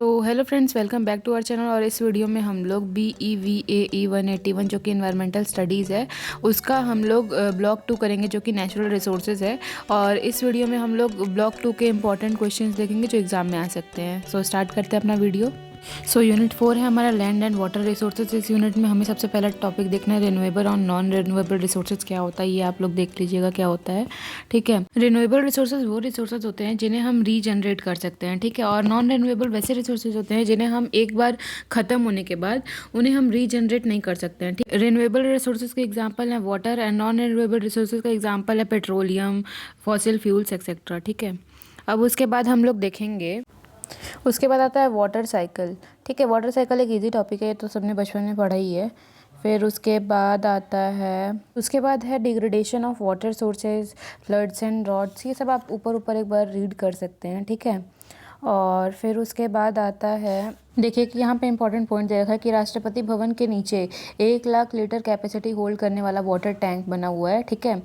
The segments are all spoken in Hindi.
तो hello friends, welcome back to our channel. और इस वीडियो में हम लोग BEVAE 181 जो कि इन्वायरमेंटल स्टडीज़ है उसका हम लोग ब्लॉक 2 करेंगे जो कि नेचुरल रिसोर्सेज है। और इस वीडियो में हम लोग ब्लॉक 2 के इंपॉर्टेंट क्वेश्चंस देखेंगे जो एग्ज़ाम में आ सकते हैं। सो स्टार्ट करते हैं अपना वीडियो। यूनिट 4 है हमारा लैंड एंड वाटर रिसोर्सेज। इस यूनिट में हमें सबसे पहला टॉपिक देखना है रिन्यूएबल और नॉन रिन्यूएबल रिसोर्सेज क्या होता है। ये आप लोग देख लीजिएगा क्या होता है। ठीक है, रिन्यूएबल रिसोर्सेज वो रिसोर्सेज होते हैं जिन्हें हम रीजनरेट कर सकते हैं। ठीक है, और नॉन रिन्यूएबल वैसे रिसोर्सेज होते हैं जिन्हें हम एक बार ख़त्म होने के बाद उन्हें हम रीजनरेट नहीं कर सकते हैं। ठीक, रिन्यूएबल रिसोर्सेज के एग्जाम्पल हैं water and non renewable resources का एग्जाम्पल है पेट्रोलियम, फॉसिल फ्यूल्स एक्सेट्रा। ठीक है, अब उसके बाद हम लोग देखेंगे, उसके बाद आता है वाटर साइकिल। ठीक है, वाटर साइकिल एक इजी टॉपिक है, ये तो सबने बचपन में पढ़ा ही है। फिर उसके बाद आता है, उसके बाद है degradation of water sources, floods and droughts. ये सब आप ऊपर ऊपर एक बार रीड कर सकते हैं। ठीक है, और फिर उसके बाद आता है, देखिए कि यहाँ पे इंपॉर्टेंट पॉइंट दे रखा है कि राष्ट्रपति भवन के नीचे 1 लाख लीटर कैपेसिटी होल्ड करने वाला वाटर टैंक बना हुआ है। ठीक है,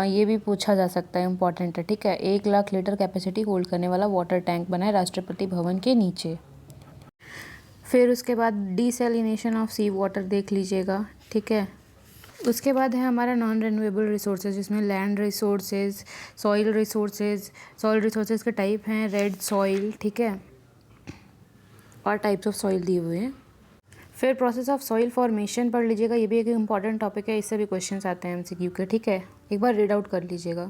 ये भी पूछा जा सकता है, इंपॉर्टेंट है। ठीक है, 1 लाख लीटर कैपेसिटी होल्ड करने वाला वाटर टैंक बना है राष्ट्रपति भवन के नीचे। फिर उसके बाद डिसैलिनेशन ऑफ सी वाटर देख लीजिएगा। ठीक है, उसके बाद है हमारा नॉन रिन्यूएबल रिसोर्सेज, जिसमें land resources, soil resources. Soil resources के टाइप हैं रेड सॉइल। ठीक है, और टाइप्स ऑफ सॉइल दिए हुए हैं। फिर प्रोसेस ऑफ सॉइल फॉर्मेशन पढ़ लीजिएगा, ये भी एक इंपॉर्टेंट टॉपिक है, इससे भी क्वेश्चंस आते हैं MCQ के। ठीक है, एक बार रीड आउट कर लीजिएगा।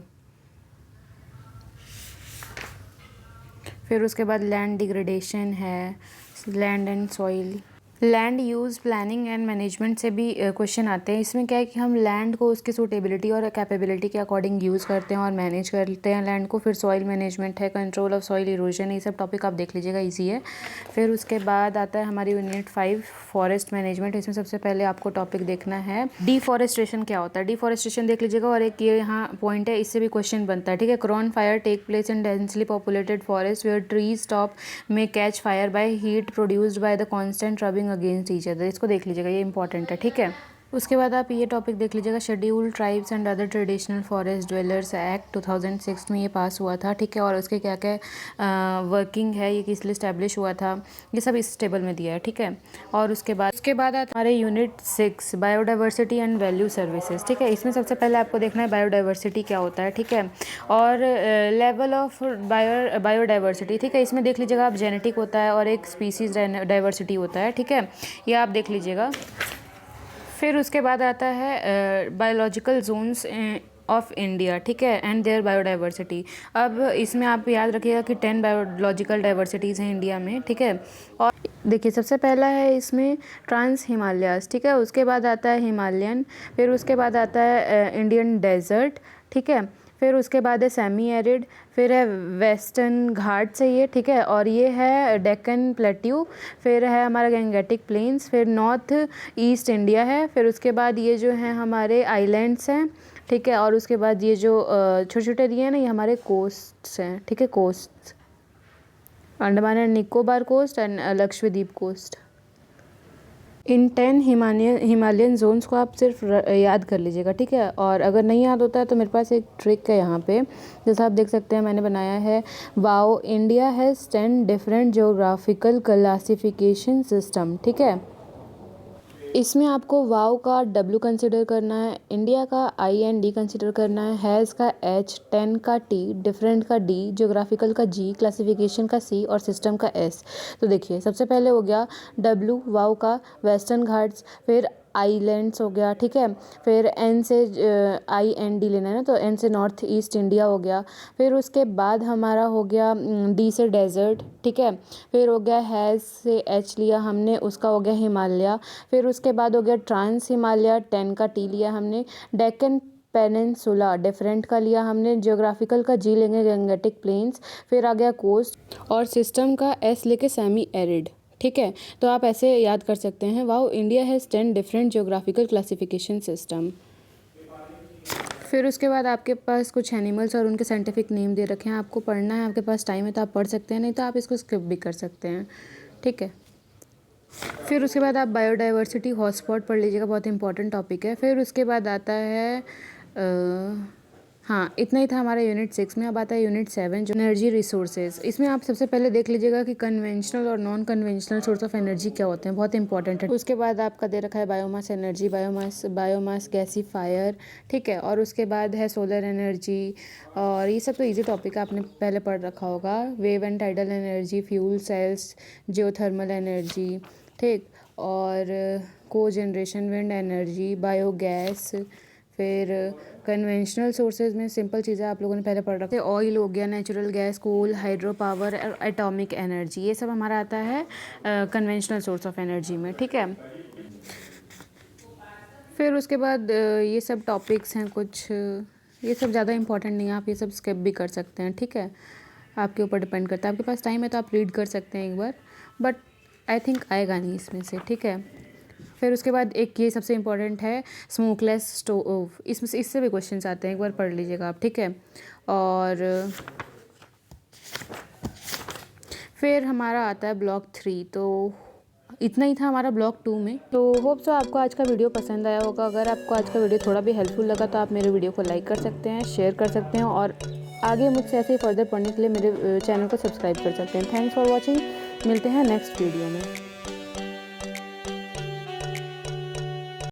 फिर उसके बाद लैंड डिग्रेडेशन है, land and soil. Land use planning and management से भी क्वेश्चन आते हैं। इसमें क्या है कि हम लैंड को उसकी सूटेबिलिटी और कैपेबिलिटी के अकॉर्डिंग यूज़ करते हैं और मैनेज करते हैं लैंड को। फिर सॉइल मैनेजमेंट है, कंट्रोल ऑफ सॉइल इरोजन, ये सब टॉपिक आप देख लीजिएगा, इजी है। फिर उसके बाद आता है हमारी यूनिट 5 फॉरेस्ट मैनेजमेंट। इसमें सबसे पहले आपको टॉपिक देखना है डिफॉरेस्टेशन क्या होता है। डिफॉरेस्टेशन देख लीजिएगा, और एक ये यहाँ पॉइंट है, इससे भी क्वेश्चन बनता है। ठीक है, crown fire take place in densely populated forest where trees top में catch fire by heat produced by the constant rubbing against each other. इसको देख लीजिएगा, ये इंपॉर्टेंट है। ठीक है, उसके बाद आप ये टॉपिक देख लीजिएगा, scheduled tribes and other traditional forest dwellers act 2006 में ये पास हुआ था। ठीक है, और उसके क्या क्या वर्किंग है, ये किस लिए इस्टेब्लिश हुआ था, ये सब इस टेबल में दिया है। ठीक है, और उसके बाद आता हमारे unit 6 biodiversity and value services. ठीक है, इसमें सबसे पहले आपको देखना है बायोडाइवर्सिटी क्या होता है। ठीक है, और लेवल ऑफ बायोडाइवर्सिटी। ठीक है, इसमें देख लीजिएगा आप, जेनेटिक होता है और एक स्पीसीज डाइवर्सिटी होता है। ठीक है, ये आप देख लीजिएगा। फिर उसके बाद आता है बायोलॉजिकल जोन्स ऑफ इंडिया। ठीक है, एंड देयर बायोडाइवर्सिटी। अब इसमें आप याद रखिएगा कि 10 बायोलॉजिकल डाइवर्सिटीज़ हैं इंडिया में। ठीक है, और देखिए सबसे पहला है इसमें ट्रांस हिमालयास। ठीक है, उसके बाद आता है हिमालयन। फिर उसके बाद आता है इंडियन डेजर्ट। ठीक है, फिर उसके बाद है सेमी एरिड। फिर है वेस्टर्न घाट से ये। ठीक है, और ये है डेक्कन प्लेट्यू। फिर है हमारा गैंगेटिक प्लेन्स। फिर नॉर्थ ईस्ट इंडिया है। फिर उसके बाद ये जो हैं हमारे आइलैंड्स हैं। ठीक है, और उसके बाद ये जो छोटे छोटे दिए हैं ना, ये हमारे कोस्ट्स हैं। ठीक है, coast, Andaman and Nicobar coast and Lakshadweep coast. इन 10 हिमालयन जोन्स को आप सिर्फ याद कर लीजिएगा। ठीक है, और अगर नहीं याद होता है तो मेरे पास एक ट्रिक है यहाँ पे, जैसा आप देख सकते हैं मैंने बनाया है। Wow India has 10 different geographical classification system. ठीक है, इसमें आपको वाव का W कंसिडर करना है, इंडिया का I एंड D कंसिडर करना है, हैज़ का H, 10 का T, डिफरेंट का D, ज्योग्राफिकल का G, क्लासिफिकेशन का C और सिस्टम का S। तो देखिए सबसे पहले हो गया W वाव का वेस्टर्न घाट्स, फिर आइलैंड्स हो गया। ठीक है, फिर N से IND लेना है ना, तो N से नॉर्थ ईस्ट इंडिया हो गया। फिर उसके बाद हमारा हो गया D से डेजर्ट। ठीक है, फिर हो गया हैज़ से H लिया हमने, उसका हो गया हिमालय। फिर उसके बाद हो गया ट्रांस हिमालय, 10 का T लिया हमने। डेक्कन पेनिनसुला डिफरेंट का लिया हमने। जियोग्राफिकल का G लेंगे, गैंगेटिक प्लेन्स। फिर आ गया कोस्ट, और सिस्टम का S लेके सेमी एरिड। ठीक है, तो आप ऐसे याद कर सकते हैं, wow India has 10 different geographical classification system. फिर उसके बाद आपके पास कुछ एनिमल्स और उनके साइंटिफिक नेम दे रखे हैं, आपको पढ़ना है, आपके पास टाइम है तो आप पढ़ सकते हैं, नहीं तो आप इसको स्किप भी कर सकते हैं। ठीक है, फिर उसके बाद आप बायोडाइवर्सिटी हॉटस्पॉट पढ़ लीजिएगा, बहुत इंपॉर्टेंट टॉपिक है। फिर उसके बाद आता है हाँ, इतना ही था हमारा यूनिट 6 में। अब आता है यूनिट 7 जो एनर्जी रिसोर्सेज। इसमें आप सबसे पहले देख लीजिएगा कि कन्वेंशनल और non conventional source of energy क्या होते हैं, बहुत इंपॉर्टेंट है। उसके बाद आपका दे रखा है बायोमास एनर्जी, बायोमास गैसीफायर, ठीक है। और उसके बाद है सोलर एनर्जी, और ये सब तो ईजी टॉपिक है, आपने पहले पढ़ रखा होगा। Wave and tidal energy, fuel cells, geothermal energy, ठीक। और को जनरेशन विंड एनर्जी, बायोगैस। फिर कन्वेंशनल सोर्सेज में सिंपल चीज़ें आप लोगों ने पहले पढ़ रखा है, ऑयल हो गया, नेचुरल गैस, कोल, हाइड्रो पावर और एटॉमिक एनर्जी, ये सब हमारा आता है कन्वेंशनल सोर्स ऑफ एनर्जी में, ठीक है। फिर उसके बाद ये सब टॉपिक्स हैं कुछ, ये सब ज़्यादा इंपॉर्टेंट नहीं है, आप ये सब स्किप भी कर सकते हैं, ठीक है। आपके ऊपर डिपेंड करता है, आपके पास टाइम है तो आप रीड कर सकते हैं एक बार, बट आई थिंक आएगा नहीं इसमें से, ठीक है। फिर उसके बाद एक ये सबसे इम्पॉर्टेंट है स्मोकलेस स्टोव, इसमें इससे भी क्वेश्चंस आते हैं, एक बार पढ़ लीजिएगा आप, ठीक है। और फिर हमारा आता है ब्लॉक 3, तो इतना ही था हमारा ब्लॉक 2 में। तो होप सो आपको आज का वीडियो पसंद आया होगा। अगर आपको आज का वीडियो थोड़ा भी हेल्पफुल लगा तो आप मेरे वीडियो को लाइक कर सकते हैं, शेयर कर सकते हैं, और आगे मुझसे ऐसे ही फर्दर पढ़ने के लिए मेरे चैनल को सब्सक्राइब कर सकते हैं। थैंक्स फॉर वॉचिंग, मिलते हैं नेक्स्ट वीडियो में।